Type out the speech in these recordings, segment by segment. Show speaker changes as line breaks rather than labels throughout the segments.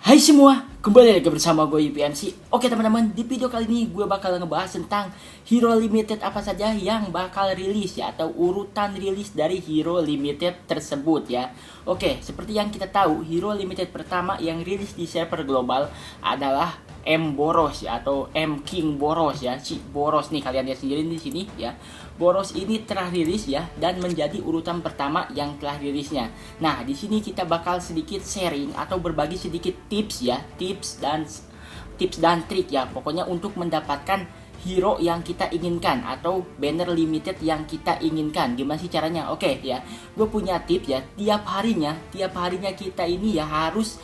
Hai semua, kembali lagi bersama gue UPMC. Oke teman-teman, di video kali ini gue bakal ngebahas tentang hero limited apa saja yang bakal rilis ya, atau urutan rilis dari hero limited tersebut ya. Oke, seperti yang kita tahu, hero limited pertama yang rilis di server global adalah M Boros ya, atau M King Boros ya. Si Boros nih, kalian lihat sendiri di sini ya. Boros ini telah rilis ya, dan menjadi urutan pertama yang telah rilisnya. Nah, di sini kita bakal sedikit sharing atau berbagi sedikit tips ya, tips dan trik ya. Pokoknya untuk mendapatkan hero yang kita inginkan atau banner limited yang kita inginkan. Gimana sih caranya? Oke ya, gue punya tips ya. Tiap harinya kita ini ya harus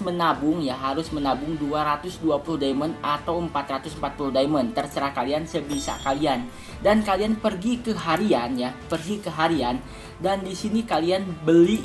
menabung ya, harus menabung 220 diamond atau 440 diamond, terserah kalian, sebisa kalian. Dan kalian pergi ke harian ya, dan di sini kalian beli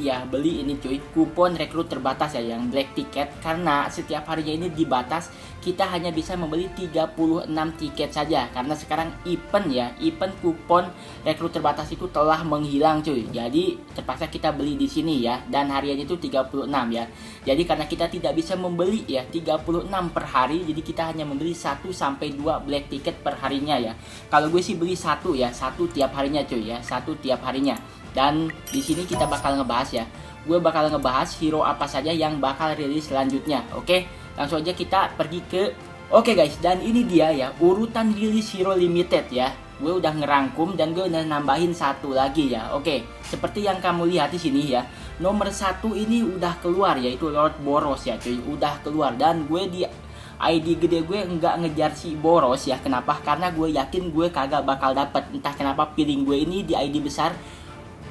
ini cuy, kupon rekrut terbatas ya, yang black ticket, karena setiap harinya ini dibatas, kita hanya bisa membeli 36 tiket saja, karena sekarang event kupon rekrut terbatas itu telah menghilang cuy. Jadi terpaksa kita beli di sini ya, dan hariannya itu 36 ya. Jadi karena kita tidak bisa membeli ya 36 per hari, jadi kita hanya membeli 1 sampai 2 black ticket per harinya ya. Kalau gue sih beli satu tiap harinya cuy ya, satu tiap harinya. Dan di sini kita bakal ngebahas ya. Gue bakal ngebahas hero apa saja yang bakal rilis selanjutnya. Oke, langsung aja kita pergi ke. Oke guys, dan ini dia ya urutan rilis hero limited ya. Gue udah ngerangkum dan gue udah nambahin satu lagi ya. Oke, seperti yang kamu lihat di sini ya. Nomor 1 ini udah keluar, yaitu Lord Boros ya cuy. Udah keluar, dan gue di ID gede gue nggak ngejar si Boros ya. Kenapa? Karena gue yakin gue kagak bakal dapet. Entah kenapa feeling gue ini di ID besar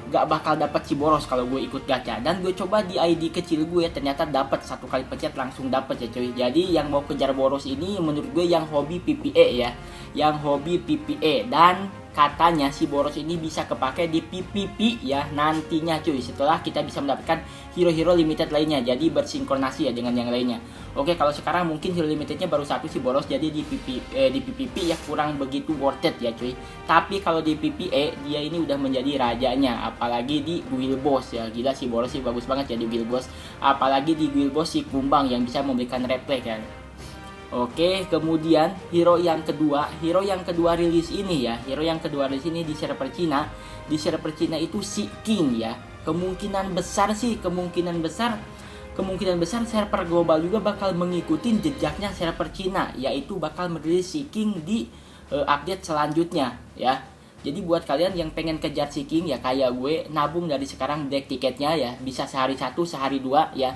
gak bakal dapat si Boros kalau gue ikut gacha. Dan gue coba di ID kecil gue, ternyata dapat, satu kali pencet langsung dapat ya cuy. Jadi yang mau kejar Boros ini menurut gue yang hobi PPE ya, yang hobi PPE. Dan katanya si Boros ini bisa kepake di PVP ya nantinya cuy, setelah kita bisa mendapatkan hero-hero limited lainnya, jadi bersinkronasi ya dengan yang lainnya. Oke, kalau sekarang mungkin hero limitednya baru satu si Boros, jadi di PVP ya kurang begitu worth it ya cuy. Tapi kalau di PPE dia ini udah menjadi rajanya, apalagi di guild boss ya. Gila, si Boros sih bagus banget ya di guild boss, apalagi di guild boss si Kumbang yang bisa memberikan replay kan. Oke, kemudian hero yang kedua rilis ini ya. Hero yang kedua rilis ini di server Cina. Di server Cina itu si King ya. Kemungkinan besar server global juga bakal mengikuti jejaknya server Cina, yaitu bakal merilis si King di update selanjutnya ya. Jadi buat kalian yang pengen kejar si King ya, kayak gue, nabung dari sekarang black tiketnya ya. Bisa sehari 1, sehari 2 ya.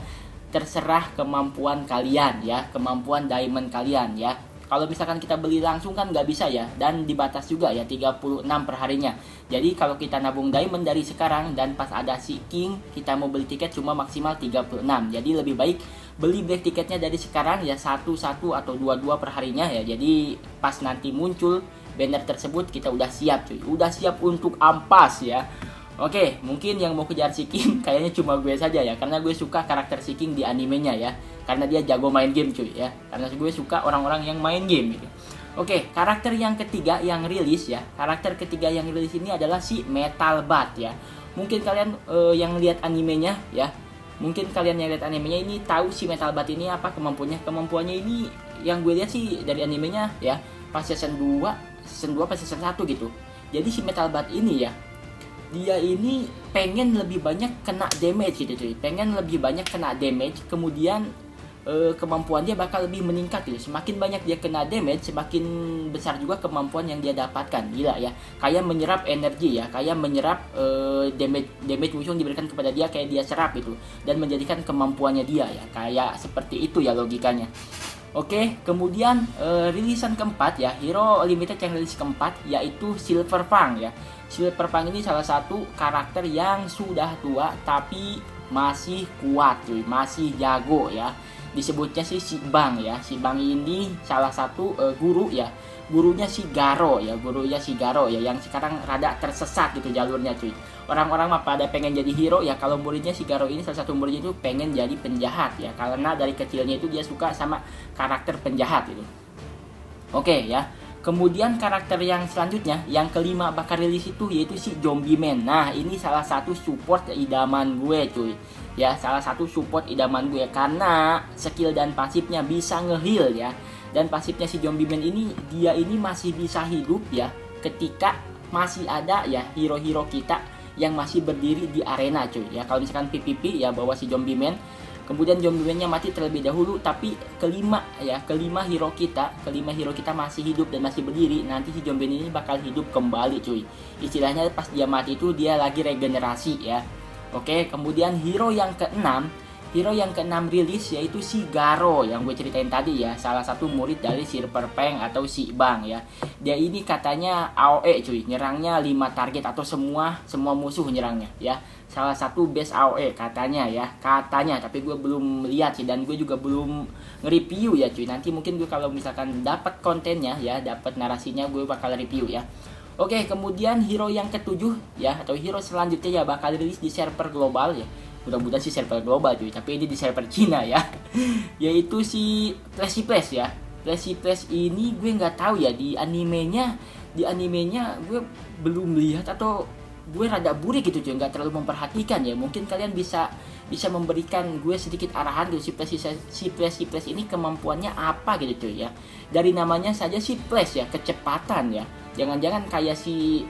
Terserah kemampuan kalian ya, kemampuan diamond kalian ya. Kalau misalkan kita beli langsung kan nggak bisa ya, dan dibatas juga ya 36 per harinya. Jadi kalau kita nabung diamond dari sekarang dan pas ada si King, kita mau beli tiket cuma maksimal 36. Jadi lebih baik beli black tiketnya dari sekarang ya, 1 atau 2 per harinya ya. Jadi pas nanti muncul banner tersebut kita udah siap cuy, udah siap untuk ampas ya. Oke, mungkin yang mau kejar si King kayaknya cuma gue saja ya, karena gue suka karakter si King di animenya ya, karena dia jago main game cuy ya, karena gue suka orang-orang yang main game gitu. Oke, karakter yang ketiga yang rilis ini adalah si Metal Bat ya. Mungkin kalian yang lihat animenya ya, ini tahu si Metal Bat ini apa kemampuannya ini. Yang gue lihat sih dari animenya ya, pas season 2 pas season 1 gitu. Jadi si Metal Bat ini ya, dia ini pengen lebih banyak kena damage gitu cuy, kemudian kemampuan dia bakal lebih meningkat gitu. Semakin banyak dia kena damage, semakin besar juga kemampuan yang dia dapatkan. Gila ya, kayak menyerap energi ya, kayak menyerap damage musuh yang diberikan kepada dia, kayak dia serap gitu, dan menjadikan kemampuannya dia ya, kayak seperti itu ya logikanya. Oke, kemudian rilisan keempat ya, hero limited yang rilis keempat yaitu Silver Fang ya. Silver Fang ini salah satu karakter yang sudah tua tapi masih kuat cuy, masih jago ya. Disebutnya si Bang ya. Si Bang ini salah satu guru ya. Gurunya si Garo ya, yang sekarang rada tersesat gitu jalurnya cuy. Orang-orang mah pada pengen jadi hero ya, kalau muridnya si Garo ini salah satu muridnya itu pengen jadi penjahat ya, karena dari kecilnya itu dia suka sama karakter penjahat gitu. Oke ya. Kemudian karakter yang selanjutnya, yang kelima bakal rilis itu yaitu si Zombie Man. Nah, ini salah satu support idaman gue cuy. ya, salah satu support idaman gue karena skill dan pasifnya bisa nge-heal ya. Dan pasifnya si Zombie Man ini, dia ini masih bisa hidup ya ketika masih ada ya hero-hero kita yang masih berdiri di arena cuy ya. Kalau misalkan PvP ya bawa si Zombie Man, kemudian Zombie Man-nya mati terlebih dahulu, tapi kelima hero kita masih hidup dan masih berdiri, nanti si Zombie Man ini bakal hidup kembali cuy. Istilahnya pas dia mati itu dia lagi regenerasi ya. Oke, kemudian hero yang keenam rilis yaitu si Garo yang gue ceritain tadi ya, salah satu murid dari Silver Fang atau si Bang ya. Dia ini katanya AOE cuy, nyerangnya 5 target atau semua musuh nyerangnya ya. Salah satu base AOE katanya ya, tapi gue belum lihat sih dan gue juga belum nge-review ya cuy. Nanti mungkin gue kalau misalkan dapat kontennya ya, dapat narasinya, gue bakal review ya. Oke, kemudian hero yang ketujuh ya, atau hero selanjutnya ya bakal rilis di server global ya. Mudah-mudahan sih server global cuy, tapi ini di server Cina ya. Yaitu si Flashy ya. Flashy ini gue nggak tahu ya, di animenya gue belum lihat atau gue rada burik gitu cuy, nggak terlalu memperhatikan ya. Mungkin kalian bisa memberikan gue sedikit arahan gitu, si Flashy ini kemampuannya apa gitu cuy ya. Dari namanya saja si Flash ya, kecepatan ya. Jangan-jangan kayak si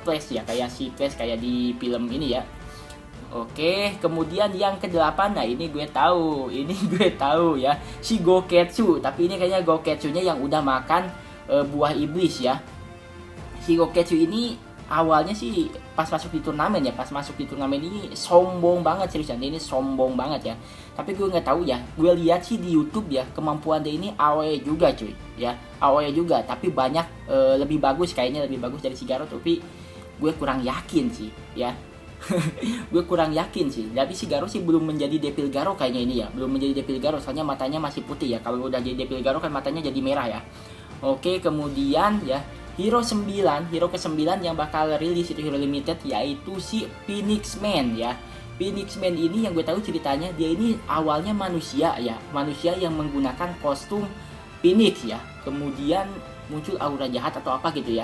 Flash ya, kayak di film ini ya. Oke, kemudian yang ke-8, nah ini gue tahu ya, si Goketsu. Tapi ini kayaknya Goketsunya yang udah makan buah iblis ya. Si Goketsu ini awalnya sih pas masuk di turnamen ini sombong banget, seriusan dia ini sombong banget ya. Tapi gue nggak tahu ya, gue lihat sih di YouTube ya, kemampuan dia ini AOE juga cuy ya, AOE juga, tapi banyak lebih bagus dari si Garo, tapi gue kurang yakin sih ya. Gue kurang yakin sih. Tapi si Garo sih belum menjadi Devil Garo kayaknya ini ya, belum menjadi Devil Garo, soalnya matanya masih putih ya. Kalau udah jadi Devil Garo kan matanya jadi merah ya. Oke, kemudian ya hero ke-9 yang bakal rilis itu hero limited yaitu si Phoenix Man ya. Phoenix Man ini yang gue tahu ceritanya, dia ini awalnya manusia ya, manusia yang menggunakan kostum Phoenix ya. Kemudian muncul aura jahat atau apa gitu ya.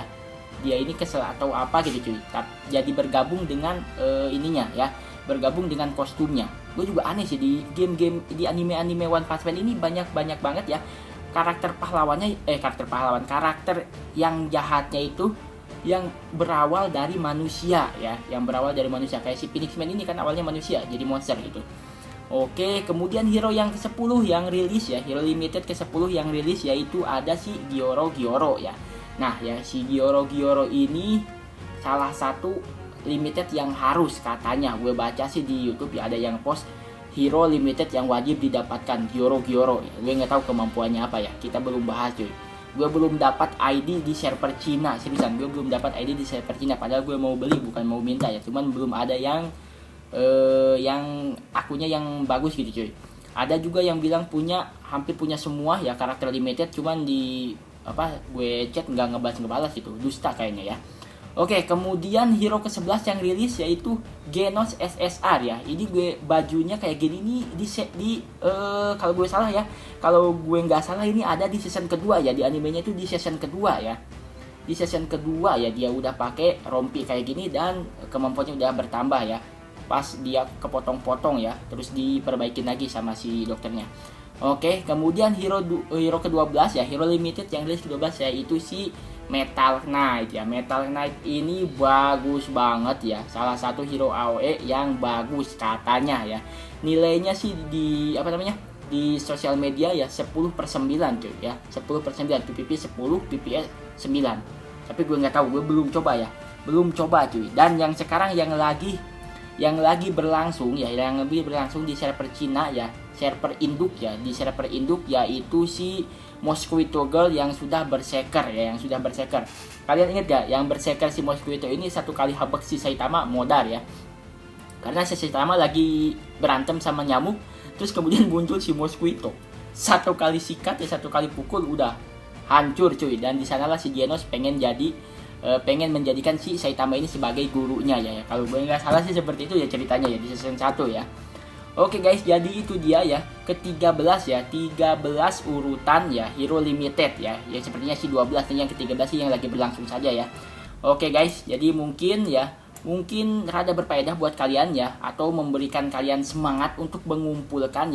Dia ini kesel atau apa gitu cuy. Jadi bergabung dengan ininya ya, bergabung dengan kostumnya. Gue juga aneh sih di game-game, di anime One Punch Man ini banyak banget ya karakter yang jahatnya itu yang berawal dari manusia ya, kayak si Phoenix Man ini kan awalnya manusia jadi monster gitu. Oke, kemudian hero yang ke-10 yang rilis ya, hero limited ke-10 yang rilis yaitu ada si Gyoro ya. Nah ya, si Gyoro ini salah satu limited yang harus, katanya gue baca sih di YouTube ya, ada yang post hero limited yang wajib didapatkan Gyoro ya. Gue nggak tahu kemampuannya apa ya, kita belum bahas cuy. Gue belum dapat ID di server Cina, seriusan gue belum dapat ID di server Cina, padahal gue mau beli bukan mau minta ya, cuman belum ada yang akunnya yang bagus gitu cuy. Ada juga yang bilang hampir punya semua ya karakter limited, cuman di gue chat nggak ngebalas gitu, dusta kayaknya ya. Oke, kemudian hero ke-11 yang rilis yaitu Genos SSR ya. Ini gue bajunya kayak gini nih kalau gue salah ya, kalau gue nggak salah ini ada di season kedua ya, di animenya itu di season kedua ya. Di season kedua ya dia udah pakai rompi kayak gini dan kemampuannya udah bertambah ya. Pas dia kepotong-potong ya, terus diperbaikin lagi sama si dokternya. Oke, kemudian hero ke-12 ya, hero limited yang rilis ke-12 yaitu si Metal Knight ya. Metal Knight ini bagus banget ya, salah satu hero AOE yang bagus katanya ya. Nilainya sih di di sosial media ya 10/9 cuy ya, 10/9, PvP 10, PvS 9. Tapi gue nggak tahu, gue belum coba cuy. Dan yang sekarang yang lagi berlangsung di server Cina ya, server induk ya, di server induk yaitu si Mosquito Girl yang sudah berserker ya, Kalian ingat gak yang berserker si Mosquito ini satu kali habek si Saitama modar ya. Karena si Saitama lagi berantem sama nyamuk, terus kemudian muncul si Mosquito. Satu kali sikat ya, satu kali pukul udah hancur cuy. Dan di sanalah si Genos pengen menjadikan si Saitama ini sebagai gurunya ya. Kalau gue nggak salah sih seperti itu ya ceritanya ya di season 1 ya. Oke guys, jadi itu dia ya ke-13 ya, 13 urutan ya hero limited ya. Ya sepertinya si 12 dan yang ke-13 sih yang lagi berlangsung saja ya. Oke guys, jadi mungkin ya mungkin rada berfaedah buat kalian ya, atau memberikan kalian semangat untuk mengumpulkan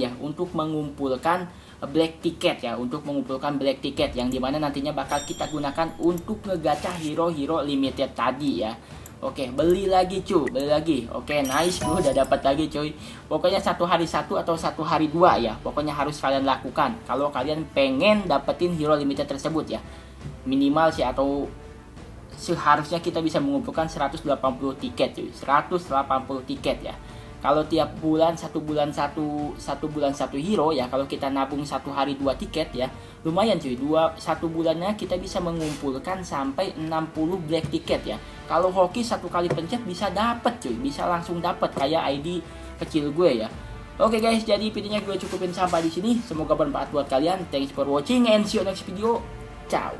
black ticket ya, untuk mengumpulkan black ticket yang dimana nantinya bakal kita gunakan untuk ngegacha hero-hero limited tadi ya. Oke, beli lagi cuy, beli lagi. Oke, nice, gue udah dapat lagi cuy. Pokoknya 1 hari 1 atau 1 hari 2 ya, pokoknya harus kalian lakukan kalau kalian pengen dapetin hero limited tersebut ya. Minimal sih, atau seharusnya kita bisa mengumpulkan 180 tiket cuy, 180 tiket ya. Kalau tiap bulan satu bulan satu hero ya, kalau kita nabung 1 hari 2 tiket ya, lumayan cuy. Satu bulannya kita bisa mengumpulkan sampai 60 black tiket ya. Kalau hoki 1 kali pencet bisa dapet cuy, bisa langsung dapet kayak ID kecil gue ya. Oke guys, jadi videonya gue cukupin sampai di sini. Semoga bermanfaat buat kalian. Thanks for watching and see you next video. Ciao.